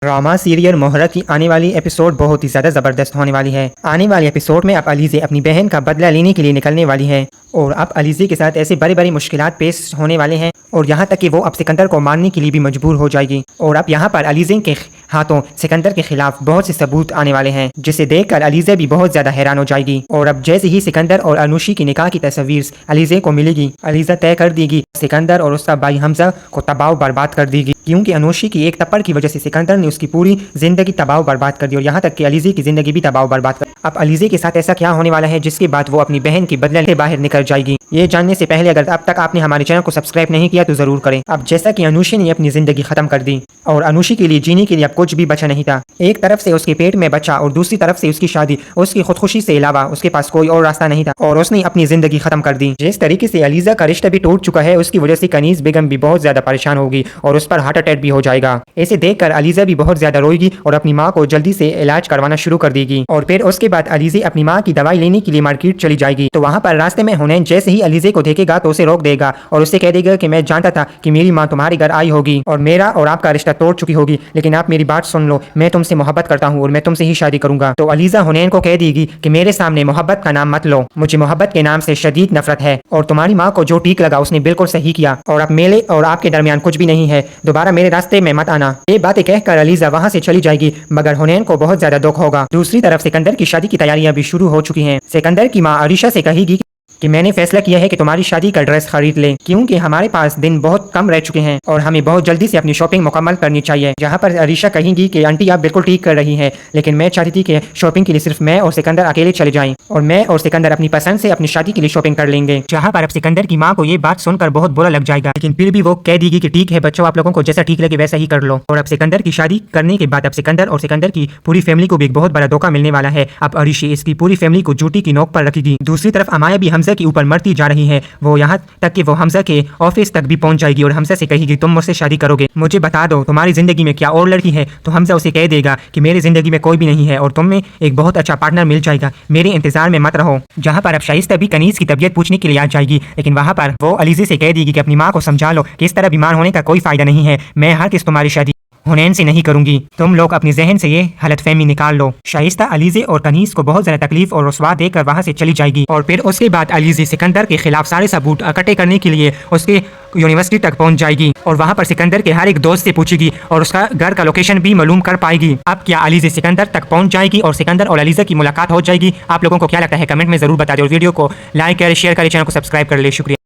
Drama serial मोहरत की आने वाली एपिसोड बहुत ही ज़्यादा ज़बरदस्त होने वाली है। आने वाली एपिसोड में अब अलीज़े अपनी बहन का बदला लेने के लिए निकलने वाली है और अब अलीज़े के साथ ऐसे बड़ी बड़ी मुश्किलात पेश होने वाले हैं और यहाँ तक कि वो अब सिकंदर को मारने के लिए भी मजबूर हो जाएगी। और अब यहाँ पर अलीज़े के हाथों सिकंदर के खिलाफ बहुत से सबूत आने वाले हैं, जिसे देखकर अलीज़े भी बहुत ज़्यादा हैरान हो जाएगी। और अब जैसे ही सिकंदर और अनुशी की निकाह की तस्वीर अलीज़े को मिलेगी, अलीज़ा तय कर देगी सिकंदर और उसका भाई हमजा को तबाह बर्बाद कर देगी, क्योंकि अनुशी की एक थप्पड़ की वजह से सिकंदर ने उसकी पूरी जिंदगी तबाह बर्बाद कर दी और यहाँ तक कि अलीज़े की जिंदगी भी तबाह बर्बाद कर। अब अलीज़े के साथ ऐसा क्या होने वाला है जिसके बाद वो अपनी बहन की बदले बाहर निकल जाएगी। ये जानने से पहले अगर अब तक आपने हमारे चैनल को सब्सक्राइब नहीं किया तो जरूर करें। अब जैसा कि अनुशी ने अपनी जिंदगी खत्म कर दी और अनुशी के लिए जीने के लिए अब कुछ भी बचा नहीं था। एक तरफ से उसके पेट में बच्चा और दूसरी तरफ से उसकी शादी, उसकी खुदकुशी से अलावा उसके पास कोई और रास्ता नहीं था और उसने अपनी जिंदगी खत्म कर दी। जिस तरीके से अलीज़ा का रिश्ता भी टूट चुका है, उसकी वजह से कनीज बेगम भी बहुत ज्यादा परेशान होगी और उस पर हार्ट अटैक भी हो जाएगा। इसे देखकर अलीज़ा भी बहुत ज्यादा रोएगी और अपनी माँ को जल्दी से इलाज करवाना शुरू कर देगी। और फिर उसके बाद अलीज़े अपनी माँ की दवाई लेने के लिए मार्केट चली जाएगी। तो वहाँ पर रास्ते में हुनैन जैसे ही अलीज़े को देखेगा तो उसे रोक देगा और उससे कह देगा कि मैं जानता था कि मेरी माँ तुम्हारे घर आई होगी और मेरा और आपका रिश्ता तोड़ चुकी होगी, लेकिन आप मेरी बात सुन लो, मैं तुमसे मोहब्बत करता हूँ और मैं तुमसे ही शादी करूंगा। तो अलीज़ा हुनैन को कह देगी कि मेरे सामने मोहब्बत का नाम मत लो, मुझे मोहब्बत के नाम से शदीद नफरत है और तुम्हारी माँ को जो ठीक लगा उसने बिल्कुल सही किया और अब मेरे और आपके दरमियान कुछ भी नहीं है, दोबारा मेरे रास्ते में मत आना। ये बातें कहकर अलीज़ा वहाँ से चली जाएगी, मगर हुनैन को बहुत ज्यादा दुख होगा। दूसरी तरफ सिकंदर की शादी की तैयारियां भी शुरू हो चुकी हैं। सिकंदर की माँ अरीशा से कहेगी कि मैंने फैसला किया है कि तुम्हारी शादी का ड्रेस खरीद लें, क्योंकि हमारे पास दिन बहुत कम रह चुके हैं और हमें बहुत जल्दी से अपनी शॉपिंग मुकम्मल करनी चाहिए। जहाँ पर अरीशा कहेंगी कि आंटी आप बिल्कुल ठीक कर रही हैं, लेकिन मैं चाहती थी कि शॉपिंग के लिए सिर्फ मैं और सिकंदर अकेले चले जाएं और मैं और सिकंदर अपनी पसंद से अपनी शादी के लिए शॉपिंग कर लेंगे। जहाँ पर अब सिकंदर की माँ को ये बात सुनकर बहुत बुरा लग जाएगा, लेकिन फिर भी वो कह देगी कि ठीक है बच्चों, आप लोगों को जैसा ठीक लगे वैसा ही कर लो। और अब सिकंदर की शादी करने के बाद अब सिकंदर और सिकंदर की पूरी फैमिली को भी एक बहुत बड़ा धोखा मिलने वाला है। अब अरीशी इसकी पूरी फैमिली को जूती की नोक पर रखेगी। दूसरी तरफ अमाया भी हमजा के ऊपर मरती जा रही है। वो यहाँ तक कि वो हमजा के ऑफिस तक भी पहुंच जाएगी और हमजा से कहेगी तुम मुझसे शादी करोगे, मुझे बता दो तुम्हारी जिंदगी में क्या और लड़की है। तो हमजा उसे कह देगा कि मेरी जिंदगी में कोई भी नहीं है और तुम्हें एक बहुत अच्छा पार्टनर मिल जाएगा, मेरे इंतजार में मत रहो। जहाँ पर अब शाइस्ता भी कनीज की तबीयत पूछने के लिए आ जाएगी, लेकिन वहाँ पर वो अलीज़े से कह देगी कि अपनी माँ को समझा लो कि इस तरह बीमार होने का कोई फायदा नहीं है, मैं हर किस तुम्हारी शादी हुनैन से नहीं करूंगी, तुम लोग अपनी जहन से ये गलतफहमी निकाल लो। शाइस्ता अलीज़े और कनीज को बहुत ज्यादा तकलीफ और रुसवा देकर वहां से चली जाएगी और फिर उसके बाद अलीज़े सिकंदर के खिलाफ सारे सबूत इकट्ठे करने के लिए उसके यूनिवर्सिटी तक पहुंच जाएगी और वहां पर सिकंदर के हर एक दोस्त से पूछेगी और उसका घर का लोकेशन भी मालूम कर पाएगी। अब क्या अलीज़े सिकंदर तक पहुंच जाएगी और सिकंदर और अलीज़ा की मुलाकात हो जाएगी? आप लोगों को क्या लगता है कमेंट में जरूर बता दें और वीडियो को लाइक करें, शेयर करें, चैनल को सब्सक्राइब कर ले। शुक्रिया।